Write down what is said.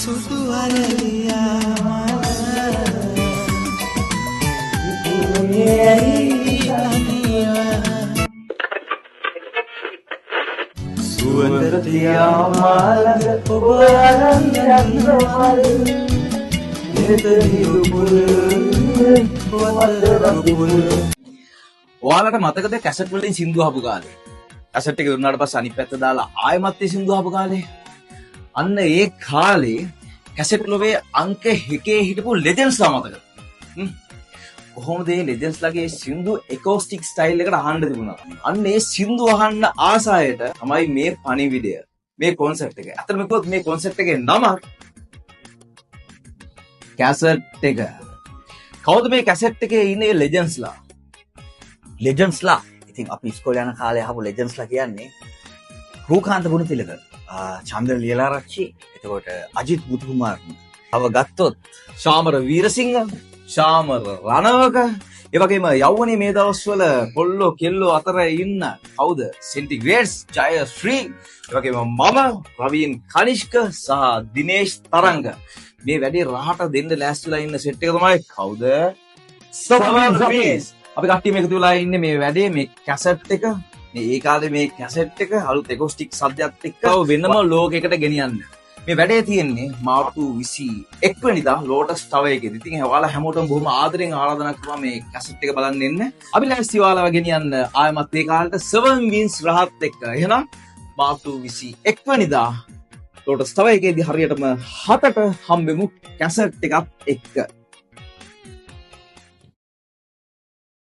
සුදු අරලියා සුවඳ තියා මාළඟ ඔබ අරන් යන්නවල් ඔයාලට මතකද කැසට් වලින් සින්දු අහපු කාලේ? කැසට් එක දුන්නාට පස්සේ අනිත් පැත්ත දාලා ආයෙමත් ඒ සින්දු අහපු කාලේ. අන්න ඒ කාලේ කැසට් ලෝවේ අංක 1 හිටපු ලෙජන්ඩ්ස්ලා මතකද? කොහොමද මේ ලෙජන්ඩ්ස්ලාගේ සින්දු එකෝස්ටික් ස්ටයිල් එකට අහන්න තිබුණා. අන්න ඒ සින්දු අහන්න ආසායට තමයි මේ පණිවිඩය, මේ කොන්සෙප්ට් එක. අතන මේකත් මේ කොන්සෙප්ට් එකේ නම කැසට් එක. කවුද මේ කැසට් එකේ ඉන්නේ ලෙජන්ඩ්ස්ලා? ලෙජන්ඩ්ස්ලා ඉතින් අපි ඉස්කෝලේ යන කාලේ අහපු ලෙජන්ඩ්ස්ලා කියන්නේ රූකාන්ත ගුණතිලක, චන්ද්‍ර ලියලාරච්චි, එතකොට අජිත් බුදුකුමාර්. අව ගත්තොත් ශාමර වීරසිංහ, ශාමර රණවක, ඒ වගේම යෞවනයේ මේ දවස්වල කොල්ලෝ කෙල්ලෝ අතර ඉන්න කවුද? සෙන්ටිග්‍රේඩ්ස්, ජයශ්‍රී, ඒ වගේම මම ප්‍රවීන් කනිෂ්ක සහ දිනේෂ් තරංග. මේ වැඩේ රහට දෙන්න ලෑස්තිලා ඉන්න සෙට් එක තමයි කවුද? සබ්ස්. අපි කට්ටියම එකතු වෙලා ඉන්නේ මේ වැඩේ, මේ කැසට් එක, මේ ඒ කාලේ මේ කැසට් එක අලුත් එකෝස්ටික් සබ්ජෙක්ට් එක්ක වෙනම ලෝකයකට ගෙනියන්න. මේ වැඩේ තියෙන්නේ මාර්තු 21 වෙනිදා ලෝටස් ටවර් එකේදී. ඉතින් ඔයාලා හැමෝටම බොහොම ආදරෙන් ආරාධනා කරනවා මේ කැසට් එක බලන්න එන්න. අපි ලෑස්ති ඔයාලව ගෙනියන්න ආයමත් ඒ කාලේට 7 wins රහත් එක්ක. එහෙනම් මාර්තු 21 වෙනිදා ලෝටස් ටවර් එකේදී හරියටම 7ට හම්බෙමු කැසට් එකත් එක්ක.